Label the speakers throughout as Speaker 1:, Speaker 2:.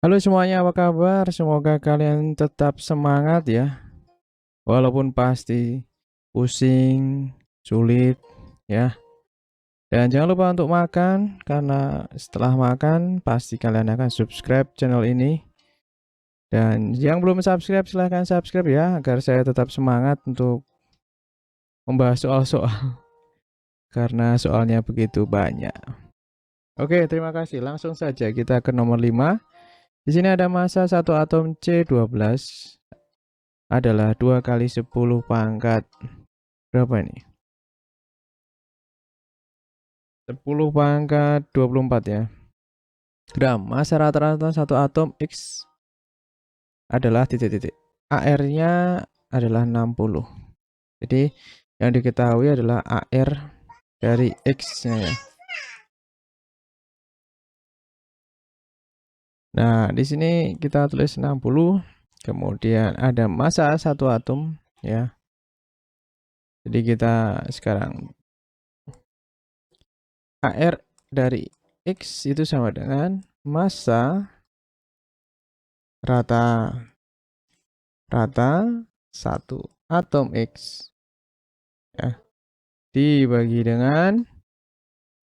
Speaker 1: Halo semuanya, apa kabar? Semoga kalian tetap semangat ya. Walaupun pasti pusing, sulit ya. Dan jangan lupa untuk makan karena setelah makan pasti kalian akan subscribe channel ini. Dan yang belum subscribe silahkan subscribe ya agar saya tetap semangat untuk membahas soal-soal karena soalnya begitu banyak. Oke, terima kasih. Langsung saja kita ke nomor 5. Di sini ada massa satu atom C12 adalah 2 kali 10 pangkat berapa ini? 10 pangkat 24 ya. Gram. Massa rata-rata satu atom X adalah titik-titik. AR-nya adalah 60. Jadi yang diketahui adalah AR dari X-nya ya. Nah, di sini kita tulis 60, kemudian ada massa satu atom ya. Jadi kita sekarang AR dari X itu sama dengan massa rata satu atom X ya dibagi dengan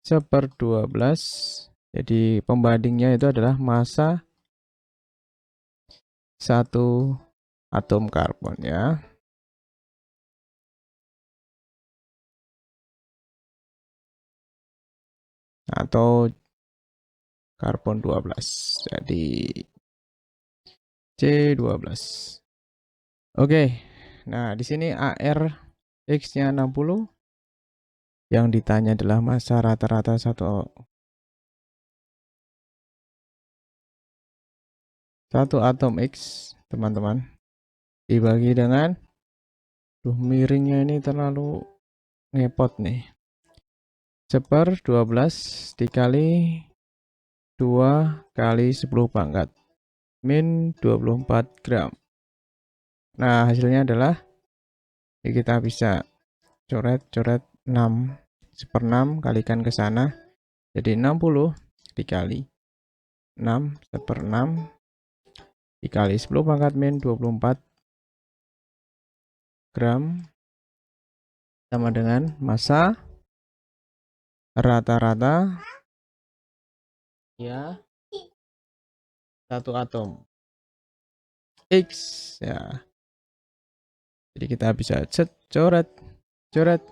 Speaker 1: 1/12. Jadi pembandingnya itu adalah massa satu atom karbon ya. Atau karbon 12. Jadi C12. Oke. Nah, di sini AR X-nya 60. Yang ditanya adalah massa rata-rata satu atom X, teman-teman. Dibagi dengan miringnya ini terlalu ngepot nih. 1/12 dikali 2 kali 10 pangkat min 24 gram. Nah, hasilnya adalah kita bisa coret-coret 6 1/6 kalikan ke sana. Jadi 60 dikali 6 1/6 dikali 10 pangkat min 24 gram sama dengan massa rata-rata ya satu atom X ya. Jadi kita bisa coret 10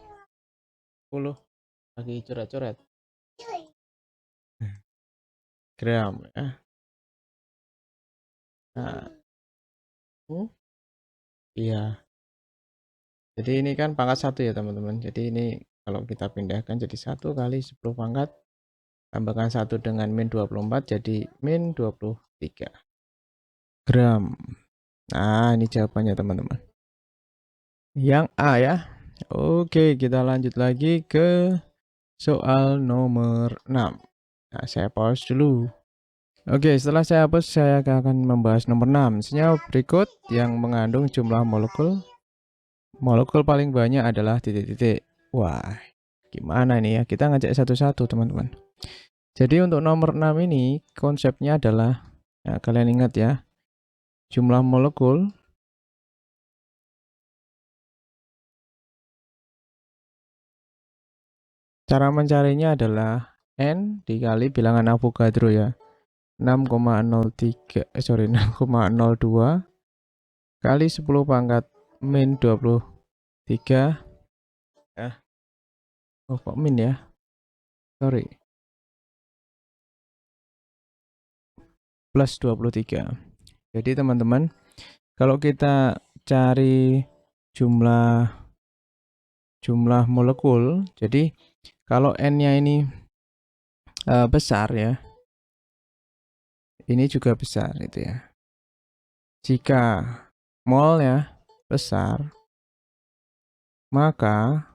Speaker 1: lagi coret gram ya. Nah, iya. Jadi ini kan pangkat 1 ya teman-teman. Jadi ini kalau kita pindahkan jadi 1 kali 10 pangkat tambahkan 1 dengan min 24 jadi min 23 gram. Nah, ini jawabannya teman-teman. Yang A ya. Oke, kita lanjut lagi ke soal nomor 6. Nah, saya pause dulu. Oke, setelah saya hapus, saya akan membahas nomor 6. Senyawa berikut yang mengandung jumlah molekul paling banyak adalah titik-titik. Wah, gimana ini ya? Kita ngajak satu-satu, teman-teman. Jadi untuk nomor 6 ini, konsepnya adalah, ya, kalian ingat ya, jumlah molekul cara mencarinya adalah N dikali bilangan Avogadro ya. 6,02 kali 10 pangkat min 23 ya. Oh, kok min ya? Sorry. Plus 23. Jadi teman-teman, kalau kita cari jumlah molekul, jadi kalau N-nya ini besar ya, ini juga besar itu ya. Jika molnya besar, maka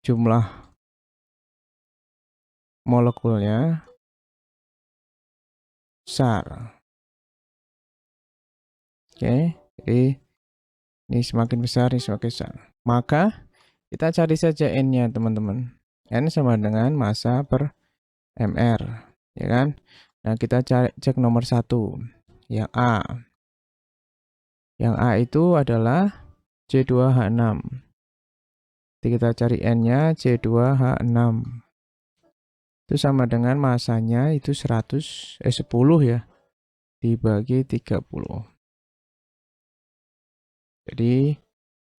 Speaker 1: jumlah molekulnya besar. Oke, jadi ini semakin besar, ini semakin besar. Maka kita cari saja N-nya teman-teman. N sama dengan massa per mr, ya kan? Nah, kita cek nomor 1, yang A. Yang A itu adalah C2H6. Jadi kita cari N-nya C2H6. Itu sama dengan masanya itu 10 ya, dibagi 30. Jadi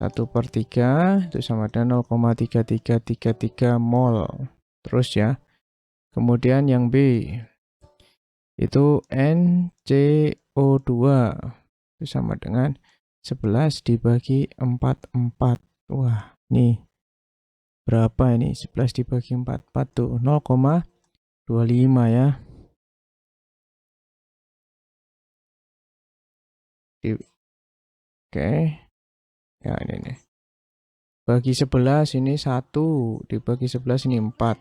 Speaker 1: 1/3 itu sama dengan 0,3333 mol. Terus ya. Kemudian yang B itu NCO2 itu sama dengan 11 dibagi 44. Wah, nih berapa ini? 11 dibagi 44 tuh 0,25 ya. Oke. Ya ini nih. Bagi 11 ini 1, dibagi 11 ini 4.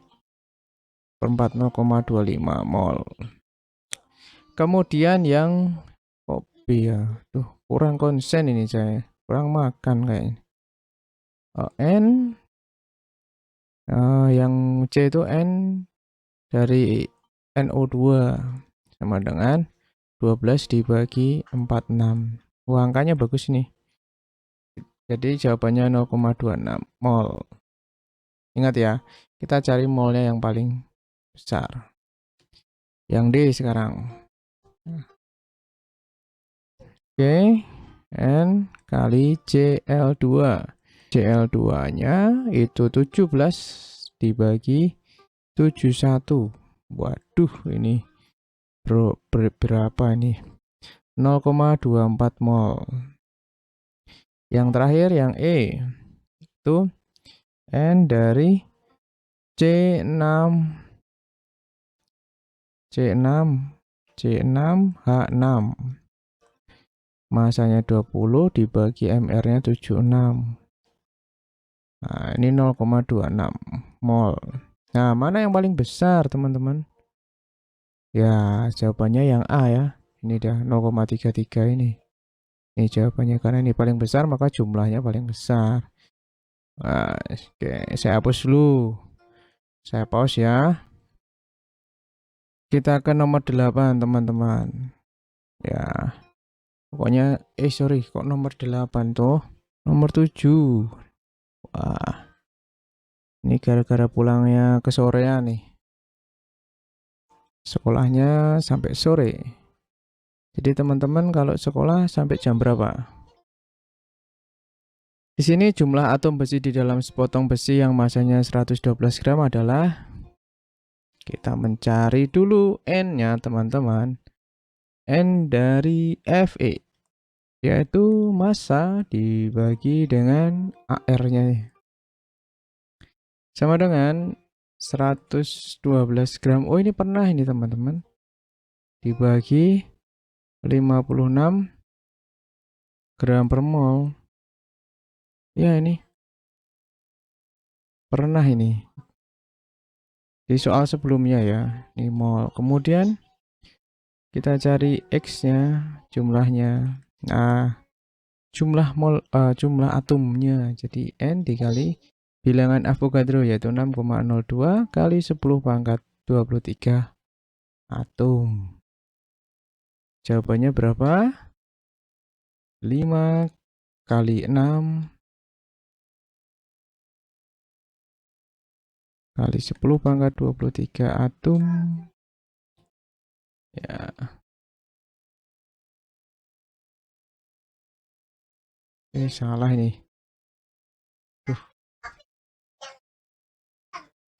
Speaker 1: Per 4 0,25 mol. Kemudian yang kopi ya. Tuh, kurang konsen ini saya. Kurang makan kayaknya. N yang C itu N dari NO2 sama dengan 12 dibagi 46. Wah, angkanya bagus nih. Jadi jawabannya 0,26 mol. Ingat ya, kita cari molnya yang paling besar. Yang D sekarang. Oke, N kali Cl2. Cl2-nya itu 17 dibagi 71. Waduh, ini berapa ini? 0,24 mol. Yang terakhir yang E itu N dari C6 H6. Masanya 20 dibagi MR-nya 76. Nah, ini 0,26 mol. Nah, mana yang paling besar, teman-teman? Ya, jawabannya yang A ya. Ini dia 0,33 ini. Ini jawabannya karena ini paling besar maka jumlahnya paling besar. Nah, oke, saya hapus dulu. Saya pause ya. Kita ke nomor 8, teman-teman. Ya. Pokoknya sorry, kok nomor 8 tuh? Nomor 7. Wah. Ini gara-gara pulangnya ke sorean nih. Sekolahnya sampai sore. Jadi teman-teman kalau sekolah sampai jam berapa? Di sini jumlah atom besi di dalam sepotong besi yang masanya 112 gram adalah, kita mencari dulu N-nya teman-teman. N dari Fe, yaitu massa dibagi dengan AR-nya. Sama dengan 112 gram. Oh, ini pernah ini teman-teman. Dibagi 56 gram per mol. Ya, ini pernah ini di soal sebelumnya ya. Ini mol. Kemudian kita cari X-nya, jumlahnya. Nah, jumlah atomnya. Jadi N dikali bilangan Avogadro yaitu 6,02 kali 10 pangkat 23 atom. Jawabannya berapa? 5 kali 6 kali 10 pangkat 23 atom. Ya. Ini salah ini.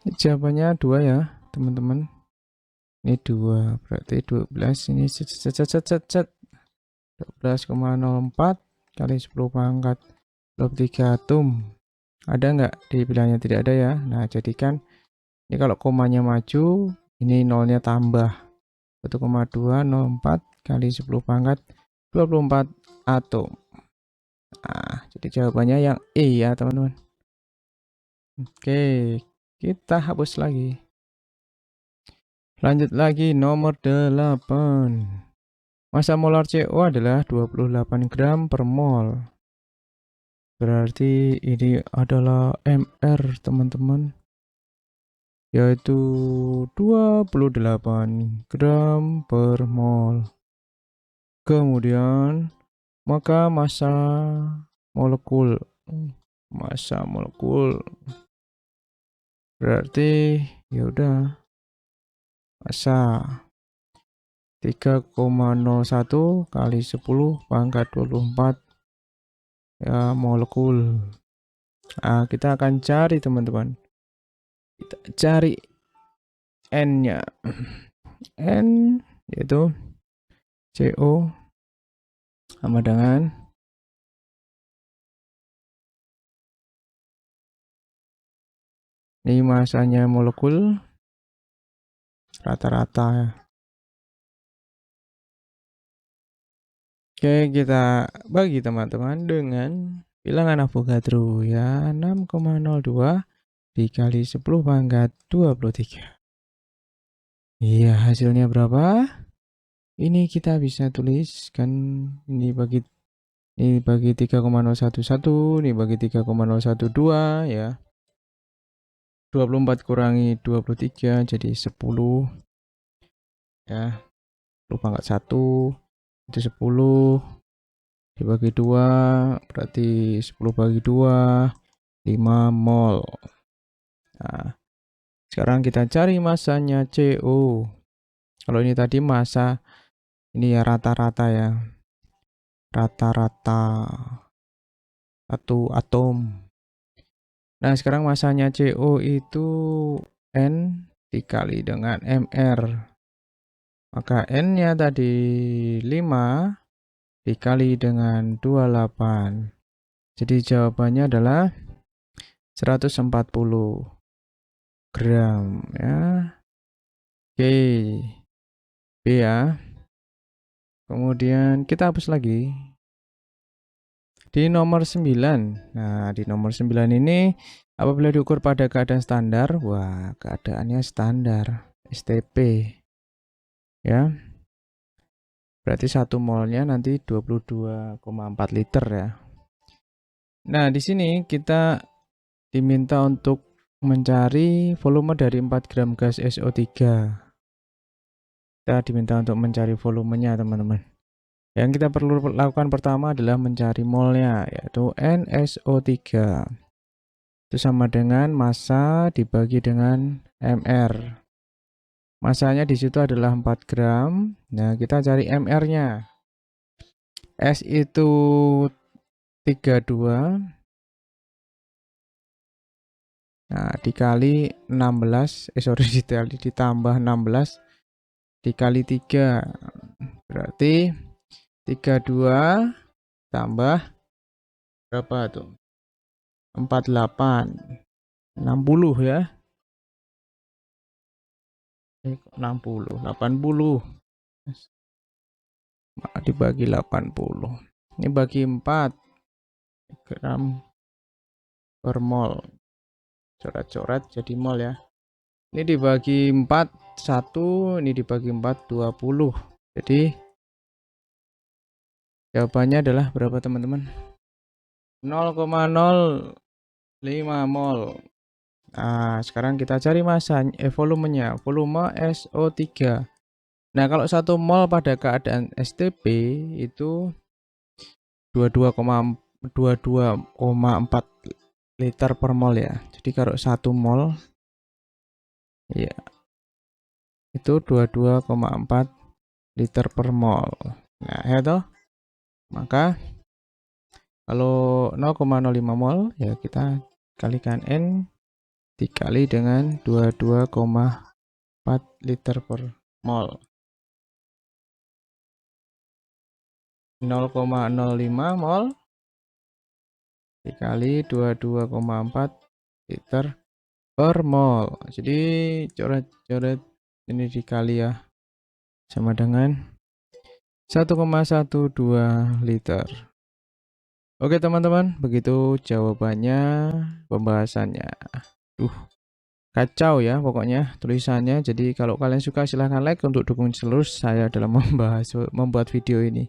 Speaker 1: Jawabannya 2 ya, teman-teman. Ini 2, berarti 12 ini 12,04 kali 10 pangkat 23 atom. Ada nggak di bilangnya? Tidak ada ya. Nah, jadikan ini kalau komanya maju, ini nolnya tambah. 1,204 kali 10 pangkat 24 atom. Nah, jadi jawabannya yang E ya, teman-teman. Oke, kita hapus lagi. Lanjut lagi nomor 8. Massa molar CO adalah 28 gram per mol. Berarti ini adalah MR, teman-teman. yaitu 28 gram per mol. Kemudian maka massa molekul berarti ya udah massa 3,01 kali 10 pangkat 24 ya molekul. Nah, kita akan cari teman-teman. Kita cari N-nya. N yaitu CO sama dengan ini masanya molekul rata-rata ya. Oke, kita bagi teman-teman dengan bilangan Avogadro ya, 6,02 dikali 10 pangkat 23. Iya, hasilnya berapa? Ini kita bisa tuliskan ini bagi 3,011, ini bagi 3,012 ya. 24 kurangi 23 jadi 10 ya. 10 pangkat 1 itu 10 dibagi 2 berarti 10 bagi 2 5 mol. Nah, sekarang kita cari masanya CO. Kalau ini tadi massa ini ya rata-rata ya. Rata-rata satu atom. Nah, sekarang masanya CO itu N dikali dengan MR. Maka N-nya tadi 5 dikali dengan 28. Jadi jawabannya adalah 140 gram ya. Oke. B ya. Kemudian kita hapus lagi. Di nomor 9. Nah, di nomor 9 ini apabila diukur pada keadaan standar, wah, keadaannya standar STP. Ya. Berarti 1 molnya nanti 22,4 liter ya. Nah, di sini kita diminta untuk mencari volume dari 4 gram gas SO3. Kita diminta untuk mencari volumenya, teman-teman. Yang kita perlu lakukan pertama adalah mencari molnya, yaitu NSO3. Itu sama dengan massa dibagi dengan MR. Massanya di situ adalah 4 gram. Nah, kita cari MR-nya. S itu 32. Nah, dikali 16, ditambah 16 dikali 3. Berarti 32 tambah berapa tuh? 48. 60 ya. 60, 80. Dibagi 80. Ini bagi 4 gram per mol. Coret-coret jadi mol ya. Ini dibagi 4 1, ini dibagi 4 20. Jadi jawabannya adalah berapa teman-teman? 0,05 mol. Nah, sekarang kita cari volumenya. Volume SO3. Nah, kalau 1 mol pada keadaan STP itu 22,4 liter per mol ya. Jadi kalau 1 mol ya itu 22,4 liter per mol. Nah, ya toh. Maka kalau 0,05 mol ya kita kalikan N dikali dengan 22,4 liter per mol. 0,05 mol dikali 22,4 liter per mol. Jadi coret-coret ini dikali ya, sama dengan 1,12 liter. Oke teman-teman, begitu jawabannya, pembahasannya. Kacau ya pokoknya tulisannya. Jadi kalau kalian suka silahkan like untuk dukung terus saya dalam membuat video ini.